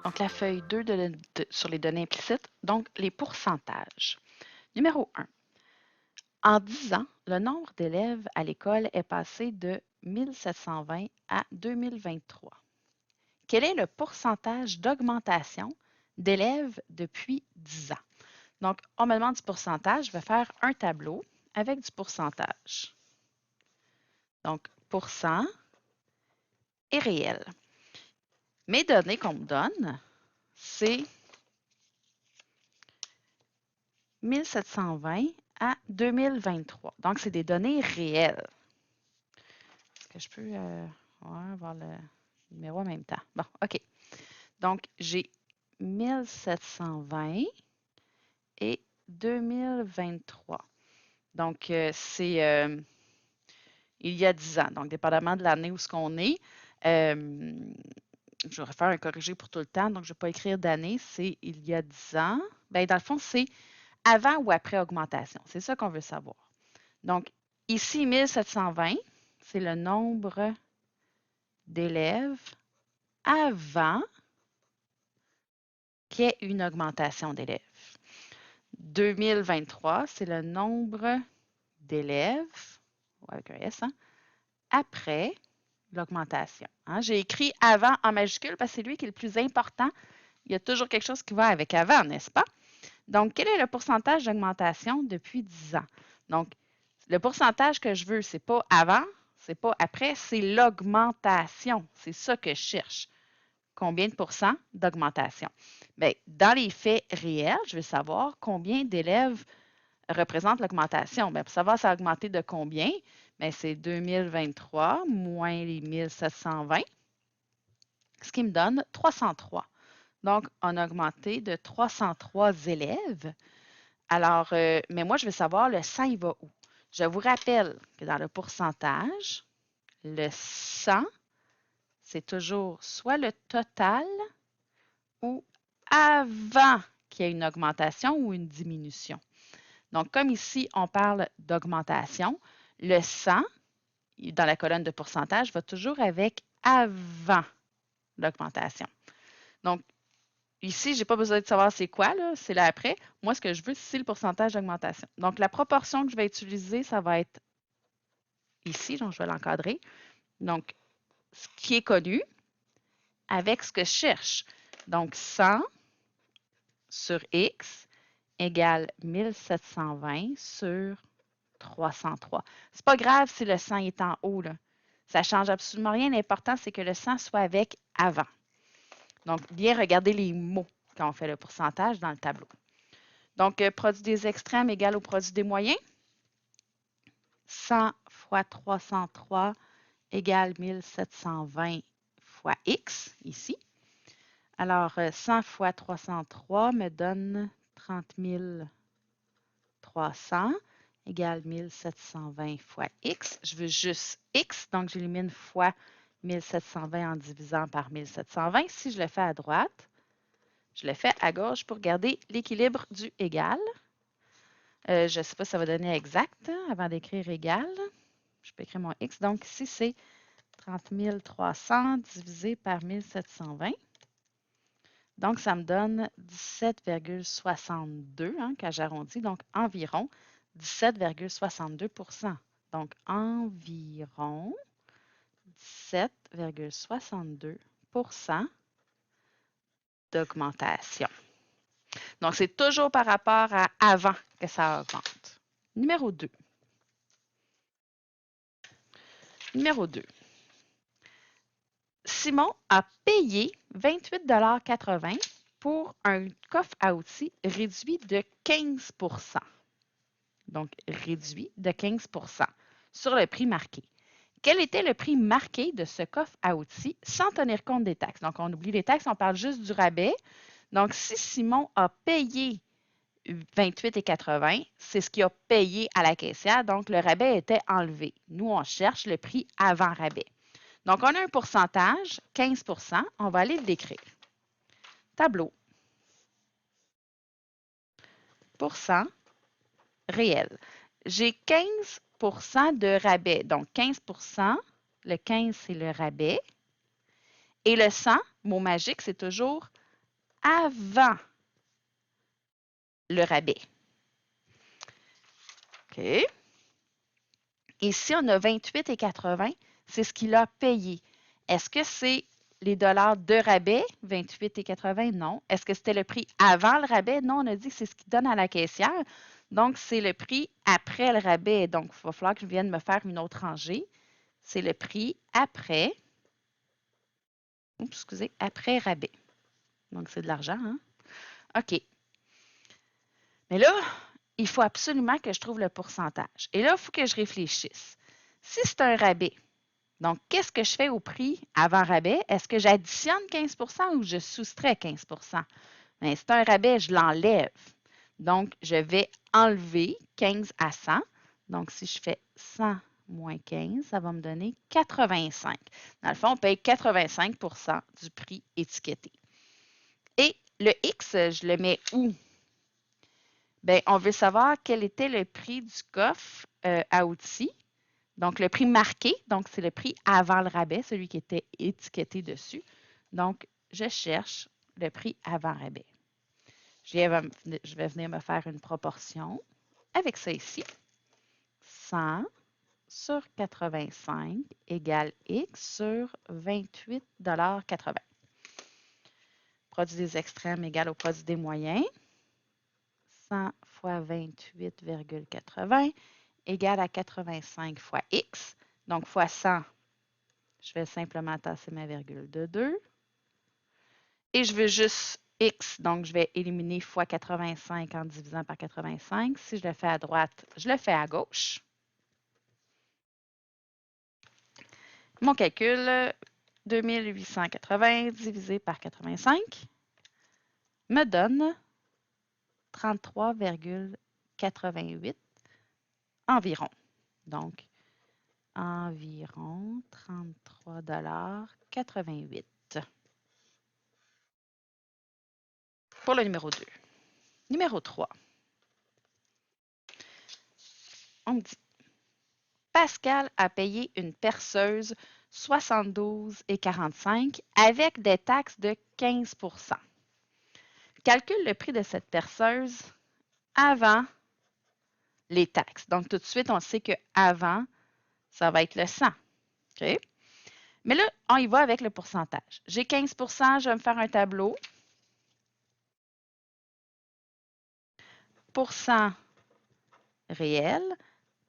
Donc, la feuille 2 sur les données implicites, donc les pourcentages. Numéro 1. En 10 ans, le nombre d'élèves à l'école est passé de 1720 à 2023. Quel est le pourcentage d'augmentation d'élèves depuis 10 ans? Donc, on me demande du pourcentage. Je vais faire un tableau avec du pourcentage. Donc, pourcent et réel. Mes données qu'on me donne, c'est 1720 à 2023. Donc, c'est des données réelles. Est-ce que je peux voir le numéro en même temps? Bon, OK. Donc, j'ai 1720 et 2023. Donc, c'est il y a 10 ans. Donc, dépendamment de l'année où ce qu'on est, je vais faire un corrigé pour tout le temps. Donc, je ne vais pas écrire d'année. C'est il y a 10 ans. Bien, dans le fond, c'est avant ou après augmentation. C'est ça qu'on veut savoir. Donc, ici, 1720, c'est le nombre d'élèves avant qu'il y ait une augmentation d'élèves. 2023, c'est le nombre d'élèves, avec un S, après l'augmentation. J'ai écrit avant en majuscule parce que c'est lui qui est le plus important. Il y a toujours quelque chose qui va avec avant, n'est-ce pas? Donc, quel est le pourcentage d'augmentation depuis 10 ans? Donc, le pourcentage que je veux, ce n'est pas avant, ce n'est pas après, c'est l'augmentation. C'est ça que je cherche. Combien de pourcents d'augmentation? Bien, dans les faits réels, je veux savoir combien d'élèves représentent l'augmentation. Bien, pour savoir ça a augmenté de combien, bien, c'est 2023 moins les 1720, ce qui me donne 303. Donc, on a augmenté de 303 élèves. Alors, mais moi, je veux savoir le 100, il va où? Je vous rappelle que dans le pourcentage, le 100, c'est toujours soit le total ou avant qu'il y ait une augmentation ou une diminution. Donc, comme ici, on parle d'augmentation, le 100, dans la colonne de pourcentage, va toujours avec avant l'augmentation. Donc, ici, je n'ai pas besoin de savoir c'est quoi, c'est là après. Moi, ce que je veux, c'est le pourcentage d'augmentation. Donc, la proportion que je vais utiliser, ça va être ici, donc je vais l'encadrer. Donc, ce qui est connu avec ce que je cherche. Donc, 100 sur X égale 1720 sur 303. C'est pas grave si le 100 est en haut, là. Ça ne change absolument rien. L'important, c'est que le 100 soit avec avant. Donc, bien regarder les mots quand on fait le pourcentage dans le tableau. Donc, produit des extrêmes égale au produit des moyens. 100 fois 303 égale 1720 fois X, ici. Alors, 100 fois 303 me donne 30 300 égale 1720 fois X. Je veux juste X, donc j'élimine fois 1720 en divisant par 1720. Si je le fais à droite, je le fais à gauche pour garder l'équilibre du égal. Je ne sais pas si ça va donner exact avant d'écrire égal. Je peux écrire mon X. Donc, ici, c'est 30 300 divisé par 1720. Donc, ça me donne 17,62 quand j'arrondis, donc environ 17,62 %. Donc, environ 17,62 % d'augmentation. Donc, c'est toujours par rapport à avant que ça augmente. Numéro 2. Numéro 2. Simon a payé 28,80 $ pour un coffre à outils réduit de 15 %. Donc, réduit de 15 % sur le prix marqué. Quel était le prix marqué de ce coffre à outils sans tenir compte des taxes? Donc, on oublie les taxes, on parle juste du rabais. Donc, si Simon a payé 28,80 $, c'est ce qu'il a payé à la caissière. Donc, le rabais était enlevé. Nous, on cherche le prix avant rabais. Donc, on a un pourcentage, 15 %. On va aller le décrire. Tableau. Pourcent réel. J'ai 15 % de rabais. Donc, 15 %, le 15, c'est le rabais. Et le 100, mot magique, c'est toujours avant le rabais. OK. Ici, on a 28,80. C'est ce qu'il a payé. Est-ce que c'est les dollars de rabais, 28,80? Non. Est-ce que c'était le prix avant le rabais? Non, on a dit que c'est ce qu'il donne à la caissière. Donc, c'est le prix après le rabais. Donc, il va falloir que je vienne me faire une autre rangée. C'est le prix après, excusez, après rabais. Donc, c'est de l'argent, hein? OK. Mais là, il faut absolument que je trouve le pourcentage. Et là, il faut que je réfléchisse. Si c'est un rabais, donc, qu'est-ce que je fais au prix avant rabais? Est-ce que j'additionne 15 ou je soustrais 15 Bien, c'est un rabais, je l'enlève. Donc, je vais enlever 15 à 100. Donc, si je fais 100 moins 15, ça va me donner 85. Dans le fond, on paye 85 du prix étiqueté. Et le X, je le mets où? Bien, on veut savoir quel était le prix du coffre à outils. Donc, le prix marqué, donc c'est le prix avant le rabais, celui qui était étiqueté dessus. Donc, je cherche le prix avant rabais. Je vais venir me faire une proportion avec ça ici. 100 sur 85 égale X sur 28,80 $. Produit des extrêmes égale au produit des moyens. 100 fois 28,80 égale à 85 fois X. Donc, fois 100, je vais simplement tasser ma virgule de 2. Et je veux juste X, donc je vais éliminer fois 85 en divisant par 85. Si je le fais à droite, je le fais à gauche. Mon calcul, 2880 divisé par 85 me donne 33,88 environ. Donc, environ 33,88 $ pour le numéro 2. Numéro 3. On me dit, Pascal a payé une perceuse 72,45 avec des taxes de 15 %. Calcule le prix de cette perceuse avant les taxes. Donc, tout de suite, on sait que avant, ça va être le 100. OK? Mais là, on y va avec le pourcentage. J'ai 15 %, je vais me faire un tableau. Pourcent réel,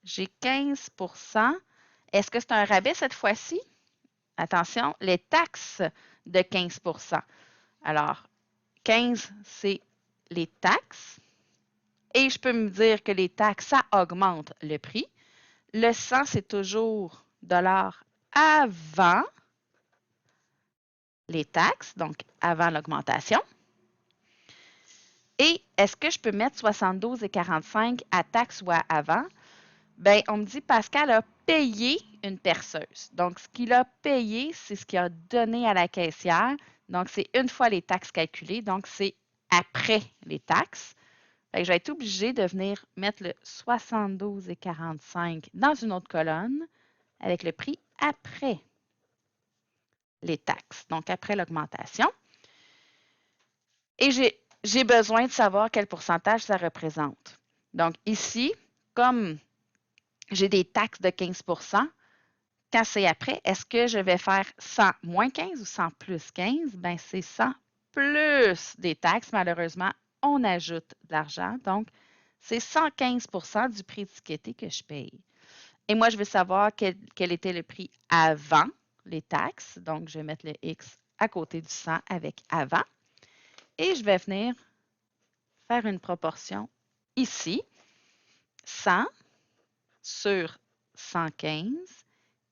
j'ai 15 %. Est-ce que c'est un rabais cette fois-ci? Attention, les taxes de 15 %. Alors, 15, c'est les taxes. Et je peux me dire que les taxes, ça augmente le prix. Le 100, c'est toujours dollars avant les taxes, donc avant l'augmentation. Et est-ce que je peux mettre 72,45 à taxes ou à avant? Bien, on me dit Pascal a payé une perceuse. Donc, ce qu'il a payé, c'est ce qu'il a donné à la caissière. Donc, c'est une fois les taxes calculées. Donc, c'est après les taxes. Fait que je vais être obligée de venir mettre le 72,45 dans une autre colonne avec le prix après les taxes, donc après l'augmentation. Et j'ai besoin de savoir quel pourcentage ça représente. Donc, ici, comme j'ai des taxes de 15 % quand c'est après, est-ce que je vais faire 100 moins 15 ou 100 plus 15? Bien, c'est 100 plus des taxes. Malheureusement, on ajoute de l'argent. Donc, c'est 115 % du prix étiqueté que je paye. Et moi, je veux savoir quel était le prix avant les taxes. Donc, je vais mettre le X à côté du 100 avec avant. Et je vais venir faire une proportion ici. 100 sur 115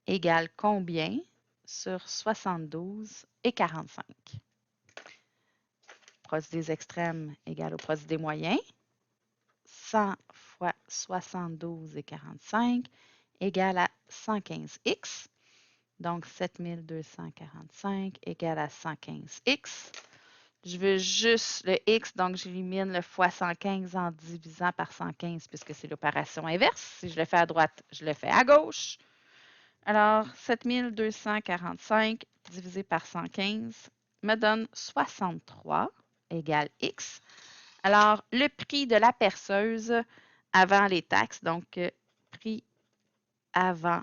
égale combien sur 72,45? Produit des extrêmes égale au produit des moyens. 100 fois 72,45 égale à 115x. Donc, 7245 égale à 115x. Je veux juste le x, donc j'élimine le fois 115 en divisant par 115 puisque c'est l'opération inverse. Si je le fais à droite, je le fais à gauche. Alors, 7245 divisé par 115 me donne 63 égale X. Alors, le prix de la perceuse avant les taxes, donc prix avant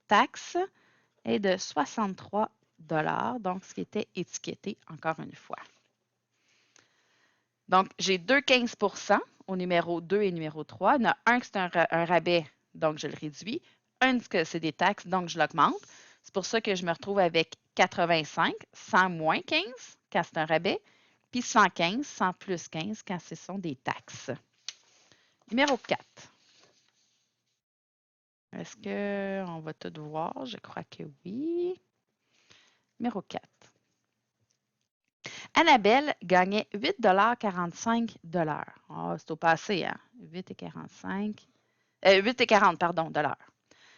taxes, est de 63 $, donc ce qui était étiqueté encore une fois. Donc, j'ai 2,15 % au numéro 2 et numéro 3. Il y en a un qui c'est un rabais, donc je le réduis. Un que c'est des taxes, donc je l'augmente. C'est pour ça que je me retrouve avec 85, 100 moins 15 quand c'est un rabais, puis 115, 100 plus 15 quand ce sont des taxes. Numéro 4. Est-ce qu'on va tout voir? Je crois que oui. Numéro 4. Annabelle gagnait 8,45 $. Oh, c'est au passé, hein? 8,40 $.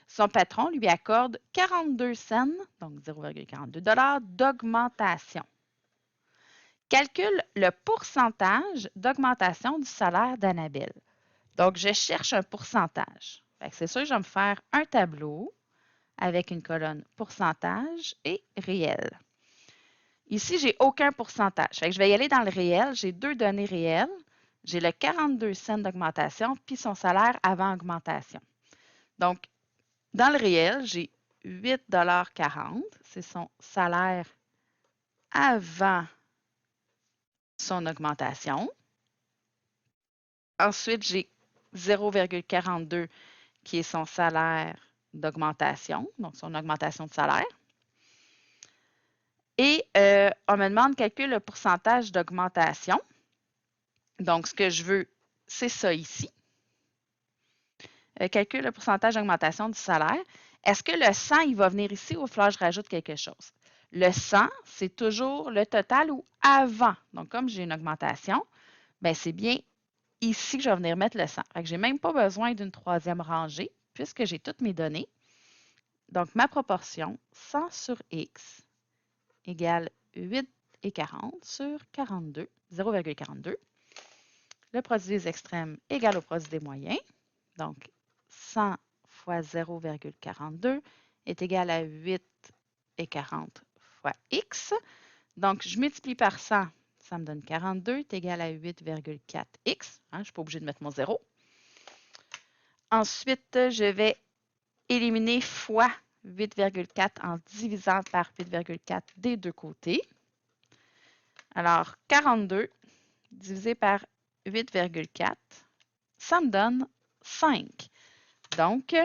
Son patron lui accorde 42 cents, donc 0,42 $ d'augmentation. Calcule le pourcentage d'augmentation du salaire d'Annabelle. Donc, je cherche un pourcentage. C'est sûr que je vais me faire un tableau avec une colonne pourcentage et réel. Ici, je n'ai aucun pourcentage. Je vais y aller dans le réel. J'ai deux données réelles. J'ai le 42 cents d'augmentation puis son salaire avant augmentation. Donc, dans le réel, j'ai 8,40 $. C'est son salaire avant son augmentation. Ensuite, j'ai 0,42 qui est son salaire d'augmentation, donc son augmentation de salaire. Et on me demande de calculer le pourcentage d'augmentation. Donc, ce que je veux, c'est ça ici. Calcule le pourcentage d'augmentation du salaire. Est-ce que le 100, il va venir ici ou il va falloir que je rajoute quelque chose? Le 100, c'est toujours le total ou avant. Donc, comme j'ai une augmentation, ben c'est bien ici que je vais venir mettre le 100. Je n'ai même pas besoin d'une troisième rangée puisque j'ai toutes mes données. Donc, ma proportion, 100 sur X égale 8,40 sur 42, 0,42. Le produit des extrêmes égale au produit des moyens. Donc, 100 fois 0,42 est égal à 8,40 fois X. Donc, je multiplie par 100, ça me donne 42, est égal à 8,4X. Je ne suis pas obligée de mettre mon 0. Ensuite, je vais éliminer fois 8,4 en divisant par 8,4 des deux côtés. Alors, 42 divisé par 8,4, ça me donne 5. Donc,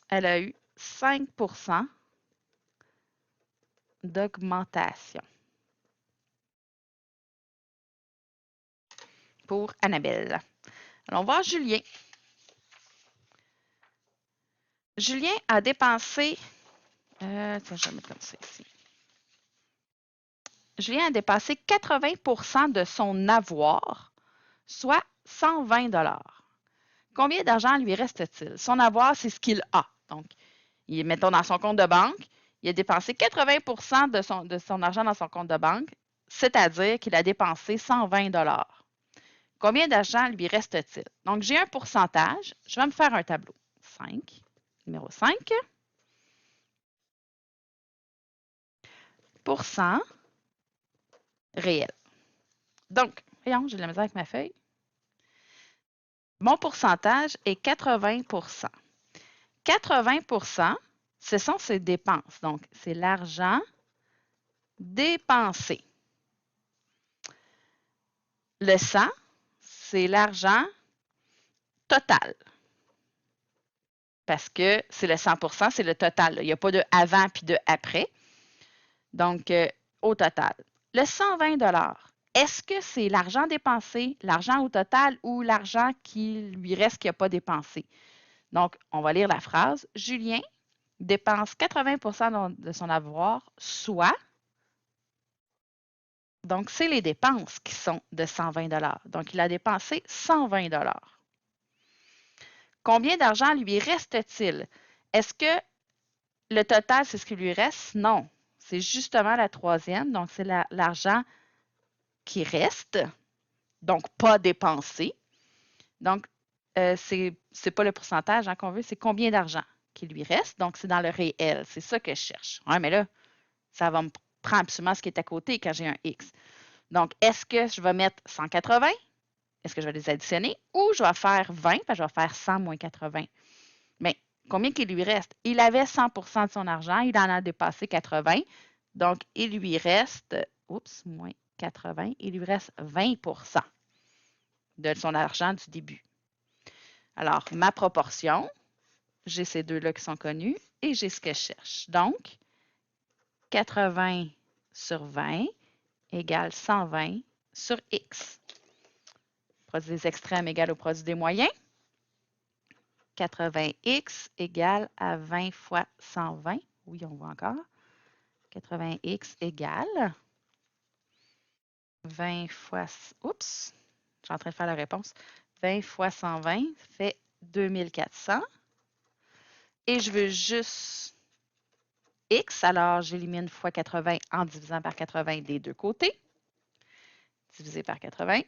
elle a eu 5 % d'augmentation pour Annabelle. Alors, on va voir Julien. Julien a dépensé... tiens, je vais mettre comme ça ici. Julien a dépensé 80 % de son avoir, soit 120 $. Combien d'argent lui reste-t-il? Son avoir, c'est ce qu'il a. Donc, mettons dans son compte de banque, il a dépensé 80 % de son argent dans son compte de banque, c'est-à-dire qu'il a dépensé 120 $. Combien d'argent lui reste-t-il? Donc, j'ai un pourcentage. Je vais me faire un tableau. 5, numéro 5. Pourcent réel. Donc, voyons, j'ai de la misère avec ma feuille. Mon pourcentage est 80 %. 80 %, ce sont ses dépenses. Donc, c'est l'argent dépensé. Le 100, c'est l'argent total. Parce que c'est le 100 %, c'est le total. Il n'y a pas de avant puis de après. Donc, au total. Le 120 $, est-ce que c'est l'argent dépensé, l'argent au total ou l'argent qui lui reste qui n'a pas dépensé? Donc, on va lire la phrase. Julien dépense 80 % de son avoir, soit, donc c'est les dépenses qui sont de 120 $. Donc, il a dépensé 120 $. Combien d'argent lui reste-t-il? Est-ce que le total, c'est ce qui lui reste? Non. C'est justement la troisième. Donc, c'est l'argent qui reste, donc pas dépensé. Donc, c'est pas le pourcentage qu'on veut, c'est combien d'argent qui lui reste. Donc, c'est dans le réel. C'est ça que je cherche. Ouais, mais là, ça va me prendre absolument ce qui est à côté quand j'ai un X. Donc, est-ce que je vais mettre 180? Est-ce que je vais les additionner? Ou je vais faire 20, parce que je vais faire 100 moins 80. Bien, combien qu'il lui reste? Il avait 100 de son argent, il en a dépassé 80. Donc, il lui reste, moins 80, il lui reste 20 de son argent du début. Alors, ma proportion, j'ai ces deux-là qui sont connus et j'ai ce que je cherche. Donc, 80 sur 20 égale 120 sur X. Produit des extrêmes égale au produit des moyens. 80x égale à 20 fois 120. Oui, on voit encore. 80x égale 20 fois... Oups, je suis en train de faire la réponse. 20 fois 120 fait 2400. Et je veux juste x, alors j'élimine fois 80 en divisant par 80 des deux côtés. Divisé par 80,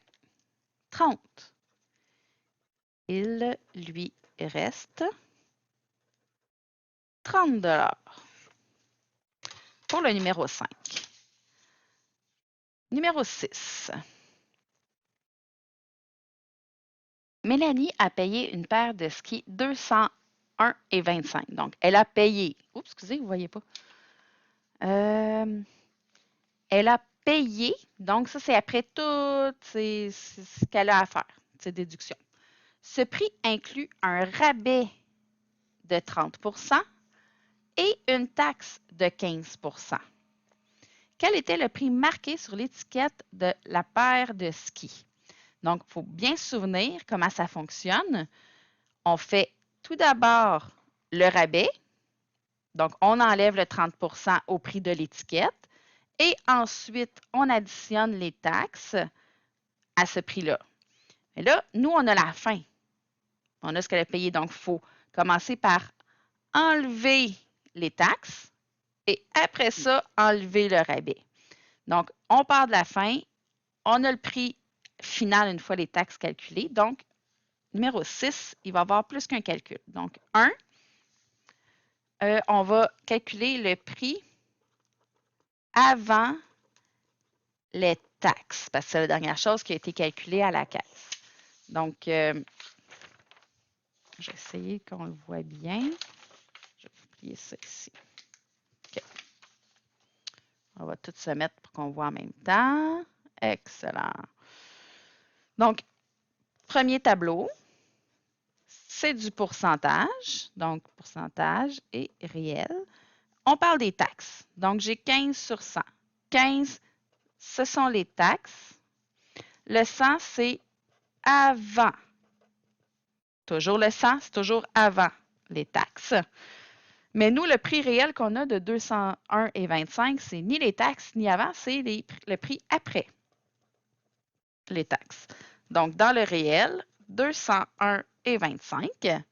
30. Il lui reste 30 $ pour le numéro 5. Numéro 6. Mélanie a payé une paire de skis 201,25. Donc, elle a payé. Oups, excusez, vous ne voyez pas. Elle a payé. Donc, ça, c'est après tout ce qu'elle a à faire, ces déductions. Ce prix inclut un rabais de 30 et une taxe de 15 Quel était le prix marqué sur l'étiquette de la paire de skis? Donc, il faut bien se souvenir comment ça fonctionne. On fait tout d'abord le rabais. Donc, on enlève le 30 au prix de l'étiquette. Et ensuite, on additionne les taxes à ce prix-là. Mais là, nous, on a la fin. On a ce qu'elle a payé. Donc, il faut commencer par enlever les taxes et après ça, enlever le rabais. Donc, on part de la fin. On a le prix final une fois les taxes calculées. Donc, numéro 6, il va y avoir plus qu'un calcul. Donc, 1, on va calculer le prix avant les taxes, parce que c'est la dernière chose qui a été calculée à la caisse. Donc, je vais essayer qu'on le voit bien. Je vais plier ça ici. OK. On va tout se mettre pour qu'on voit en même temps. Excellent. Donc, premier tableau, c'est du pourcentage. Donc, pourcentage et réel. On parle des taxes. Donc, j'ai 15 sur 100. 15, ce sont les taxes. Le 100, c'est avant. Toujours le 100, c'est toujours avant les taxes. Mais nous, le prix réel qu'on a de 201,25, c'est ni les taxes ni avant, c'est le prix après les taxes. Donc, dans le réel, 201,25.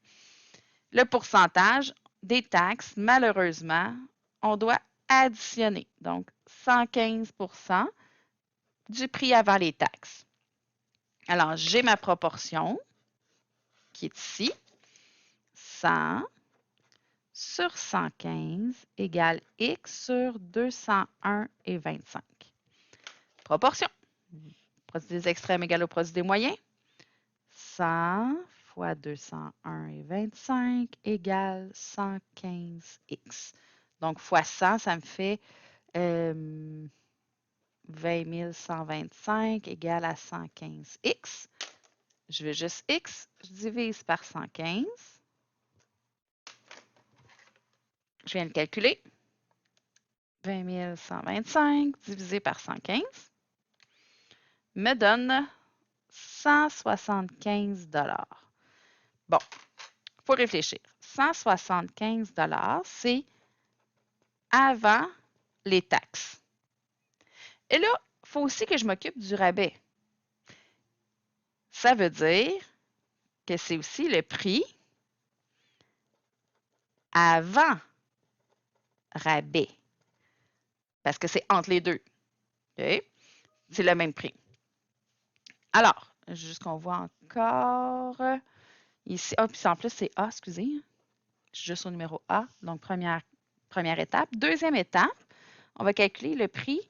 Le pourcentage des taxes, malheureusement, on doit additionner. Donc, 115 du prix avant les taxes. Alors, j'ai ma proportion qui est ici. 100 sur 115 égale X sur 201,25. Proportion. Produit des extrêmes égale au produit des moyens. 100 fois 201,25 égale 115X. Donc, fois 100, ça me fait 20 125 égale à 115X. Je veux juste X, je divise par 115. Je viens de calculer. 20 125 divisé par 115 me donne 175 $. Bon, il faut réfléchir. 175 $, c'est avant les taxes. Et là, il faut aussi que je m'occupe du rabais. Ça veut dire que c'est aussi le prix avant rabais. Parce que c'est entre les deux. Okay? C'est le même prix. Alors, juste qu'on voit encore ici. Ah, puis en plus, c'est A, excusez. Je suis juste au numéro A. Donc, première étape. Deuxième étape, on va calculer le prix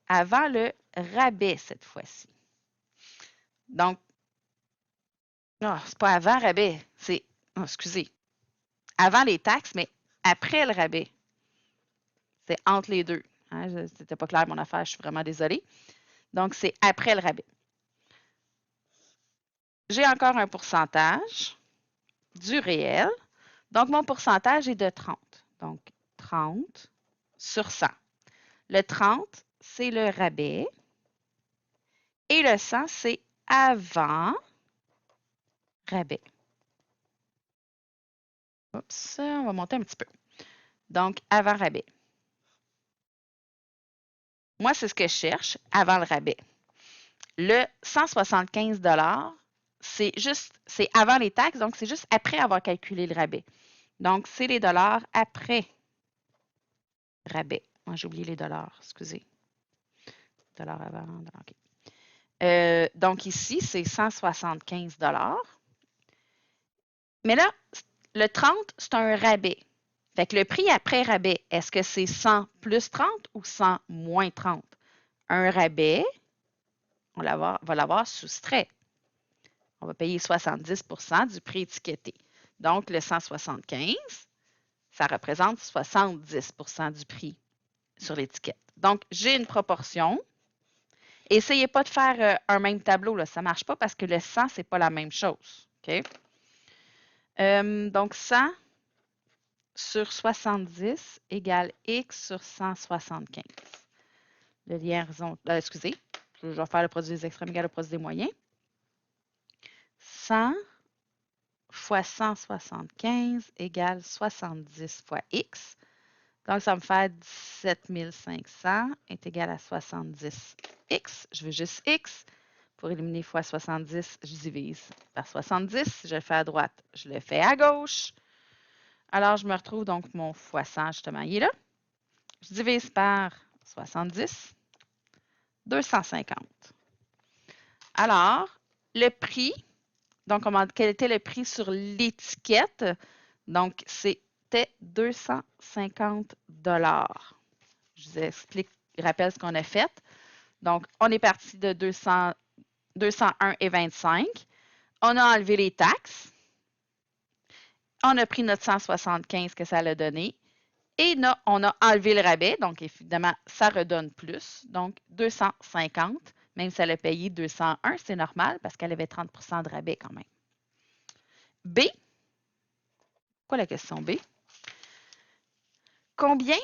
avant le rabais cette fois-ci. Donc, c'est pas avant rabais, c'est, excusez, avant les taxes, mais après le rabais. C'est entre les deux. Hein? C'était pas clair mon affaire, je suis vraiment désolée. Donc, c'est après le rabais. J'ai encore un pourcentage du réel. Donc, mon pourcentage est de 30. Donc, 30 sur 100. Le 30, c'est le rabais. Et le 100, c'est avant rabais. Oups, on va monter un petit peu. Donc, avant rabais. Moi, c'est ce que je cherche, avant le rabais. Le 175 c'est avant les taxes, donc c'est juste après avoir calculé le rabais. Donc, c'est les dollars après rabais. Moi, j'ai oublié les dollars, excusez. Dollars avant, OK. Donc, ici, c'est 175 Mais là, le 30, c'est un rabais. Fait que le prix après rabais, est-ce que c'est 100 plus 30 ou 100 moins 30? Un rabais, on va l'avoir soustrait. On va payer 70 du prix étiqueté. Donc, le 175, ça représente 70 du prix sur l'étiquette. Donc, j'ai une proportion. Essayez pas de faire un même tableau, là. Ça ne marche pas parce que le 100, ce n'est pas la même chose. OK? Donc, 100 sur 70 égale x sur 175. Le lien horizontal, excusez, je vais faire le produit des extrêmes égal au produit des moyens. 100 fois 175 égale 70 fois x. Donc, ça me fait 17 500 est égal à 70x. Je veux juste x. Pour éliminer fois 70, je divise par 70. Je le fais à droite, je le fais à gauche. Alors, je me retrouve donc mon fois 100, justement, il est là. Je divise par 70, 250. Alors, le prix, donc quel était le prix sur l'étiquette? Donc, c'était 250 $. Je vous explique, rappelle ce qu'on a fait. Donc, on est parti de 201,25. On a enlevé les taxes. On a pris notre 175 que ça a donné. Et on a enlevé le rabais. Donc, évidemment, ça redonne plus. Donc, 250. Même si elle a payé 201, c'est normal parce qu'elle avait 30 de rabais quand même. B. Quoi la question B? Combien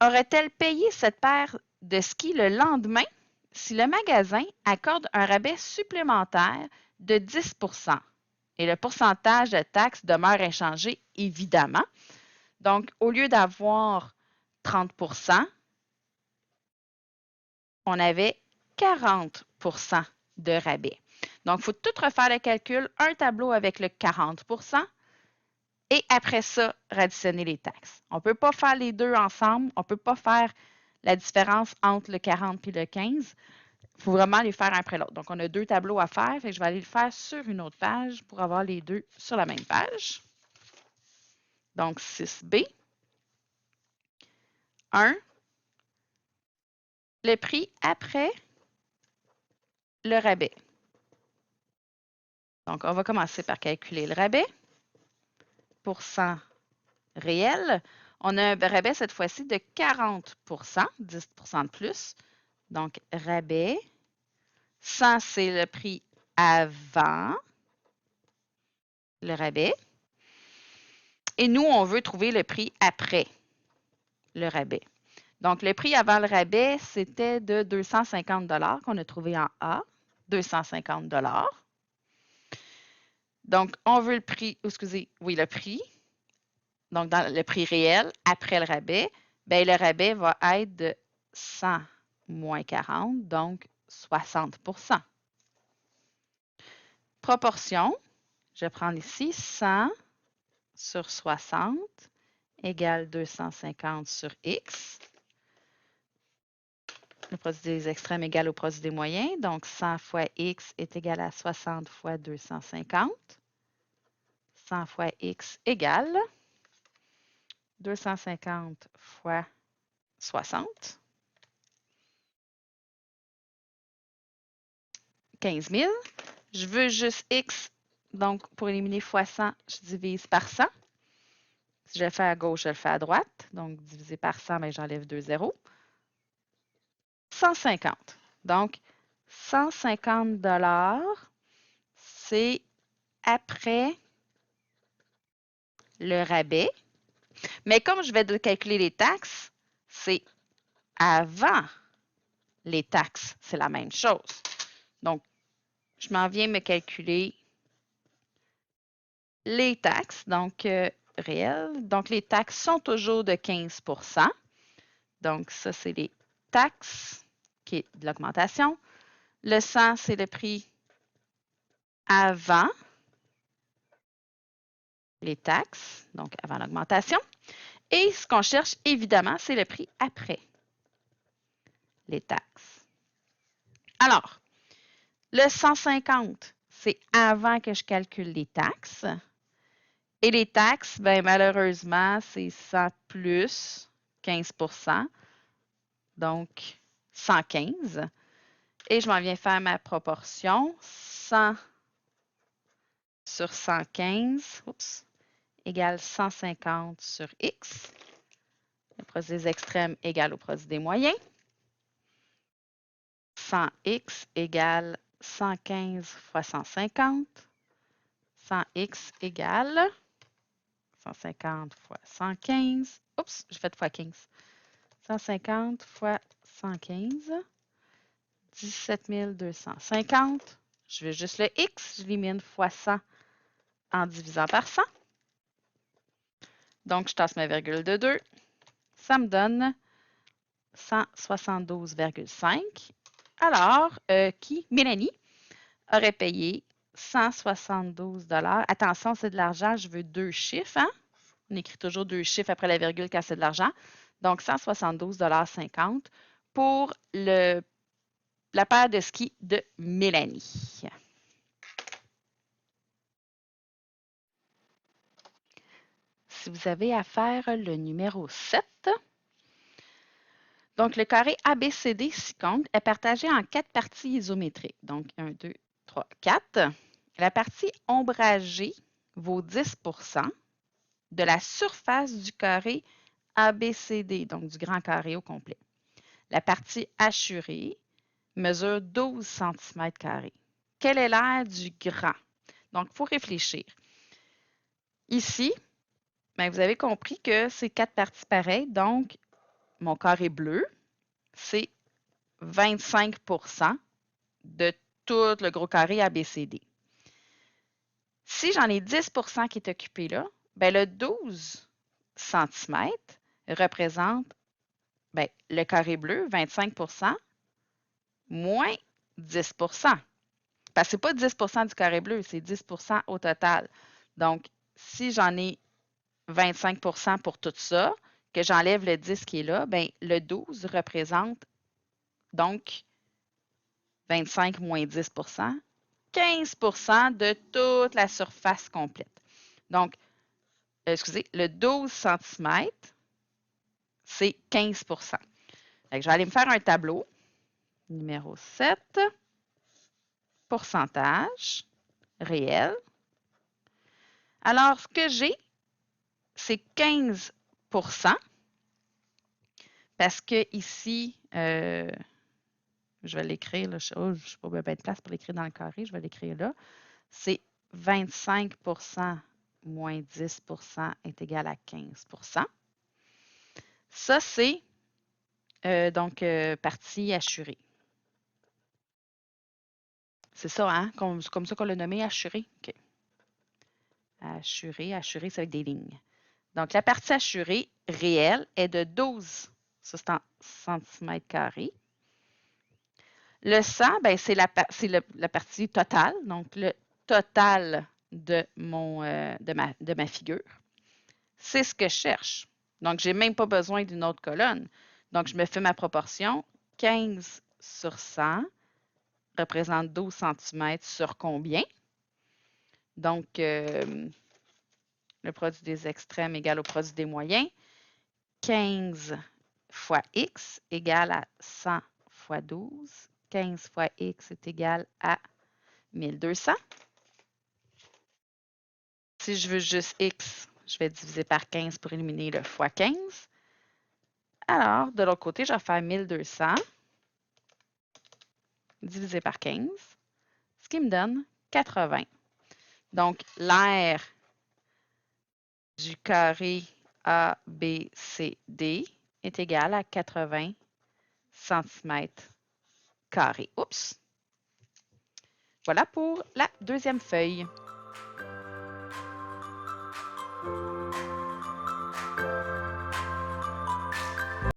aurait-elle payé cette paire de skis le lendemain si le magasin accorde un rabais supplémentaire de 10 et le pourcentage de taxes demeure inchangé, évidemment. Donc, au lieu d'avoir 30 on avait 40 de rabais. Donc, il faut tout refaire le calcul, un tableau avec le 40 et après ça, additionner les taxes. On ne peut pas faire les deux ensemble. On ne peut pas faire la différence entre le 40 et le 15. Il faut vraiment les faire un après l'autre. Donc, on a deux tableaux à faire. Je vais aller le faire sur une autre page pour avoir les deux sur la même page. Donc, 6B. 1. Le prix après le rabais. Donc, on va commencer par calculer le rabais. Pourcent réel. On a un rabais cette fois-ci de 40 10 de plus. Donc, rabais. 100, c'est le prix avant le rabais. Et nous, on veut trouver le prix après le rabais. Donc, le prix avant le rabais, c'était de 250 qu'on a trouvé en A. 250 Donc, on veut le prix, excusez, oui, le prix. Donc, dans le prix réel après le rabais, bien, le rabais va être de 100 moins 40, donc 60 Proportion, je vais prendre ici 100 sur 60 égale 250 sur x. Le produit des extrêmes égale au produit des moyens. Donc, 100 fois x est égal à 60 fois 250. 100 fois x égale 250 fois 60. 15 000. Je veux juste X. Donc, pour éliminer fois 100, je divise par 100. Si je le fais à gauche, je le fais à droite. Donc, divisé par 100, ben, j'enlève 2 zéros. 150. Donc, 150 $, c'est après le rabais. Mais comme je vais calculer les taxes, c'est avant les taxes. C'est la même chose. Donc, je m'en viens me calculer les taxes, donc réelles. Donc, les taxes sont toujours de 15 %. Donc, ça, c'est les taxes qui est de l'augmentation. Le 100, c'est le prix avant les taxes, donc avant l'augmentation. Et ce qu'on cherche, évidemment, c'est le prix après les taxes. Alors, le 150, c'est avant que je calcule les taxes. Et les taxes, ben, malheureusement, c'est 100 plus 15 %, donc 115. Et je m'en viens faire ma proportion. 100 sur 115, égale 150 sur X. Le produit des extrêmes égale au produit des moyens. 100x égale 115 fois 150. 100x égale 150 fois 115. Oups, j'ai fait fois 15. 150 fois 115. 17 250. Je veux juste le x. Je l'élimine fois 100 en divisant par 100. Donc, je tasse ma virgule de 2. Ça me donne 172,5. Alors, Mélanie, aurait payé 172 $. Attention, c'est de l'argent, je veux deux chiffres. Hein? On écrit toujours deux chiffres après la virgule quand c'est de l'argent. Donc, 172,50 $ pour la paire de skis de Mélanie. Si vous avez à faire le numéro 7, donc le carré ABCD ci-contre est partagé en 4 parties isométriques. Donc, 1, 2, 3, 4. La partie ombragée vaut 10 % de la surface du carré ABCD, donc du grand carré au complet. La partie hachurée mesure 12 cm². Quel est l'aire du grand? Donc, il faut réfléchir. Ici, ben, vous avez compris que c'est 4 parties pareilles, donc mon carré bleu, c'est 25 % de tout le gros carré ABCD. Si j'en ai 10 % qui est occupé là, ben le 12 cm représente le carré bleu, 25 % moins 10 %. Parce que ce n'est pas 10 % du carré bleu, c'est 10 % au total. Donc, si j'en ai 25 % pour tout ça, que j'enlève le 10 qui est là, ben, le 12 représente donc 25 moins 10 %, 15 % de toute la surface complète. Donc, excusez, le 12 cm, c'est 15 %. Je vais aller me faire un tableau. Numéro 7, pourcentage réel. Alors, ce que j'ai, c'est 15 % parce que ici, je vais l'écrire, là, je n'ai pas bien de place pour l'écrire dans le carré, je vais l'écrire là. C'est 25 % moins 10 % est égal à 15 %. Ça, c'est donc partie hachurée. C'est ça, hein? Comme ça qu'on l'a nommé, hachuré. OK. Hachuré, c'est avec des lignes. Donc, la partie hachurée réelle est de 12 cm². Le 100, ben, c'est la partie totale, donc le total de ma figure. C'est ce que je cherche. Donc, je n'ai même pas besoin d'une autre colonne. Donc, je me fais ma proportion. 15 sur 100 représente 12 cm sur combien? Donc, le produit des extrêmes égale au produit des moyens. 15 fois x égale à 100 fois 12 15 fois x est égal à 1200. Si je veux juste x, je vais diviser par 15 pour éliminer le fois 15. Alors, de l'autre côté, je vais faire 1200 divisé par 15, ce qui me donne 80. Donc, l'aire du carré ABCD est égal à 80 cm². Oups! Voilà pour la deuxième feuille.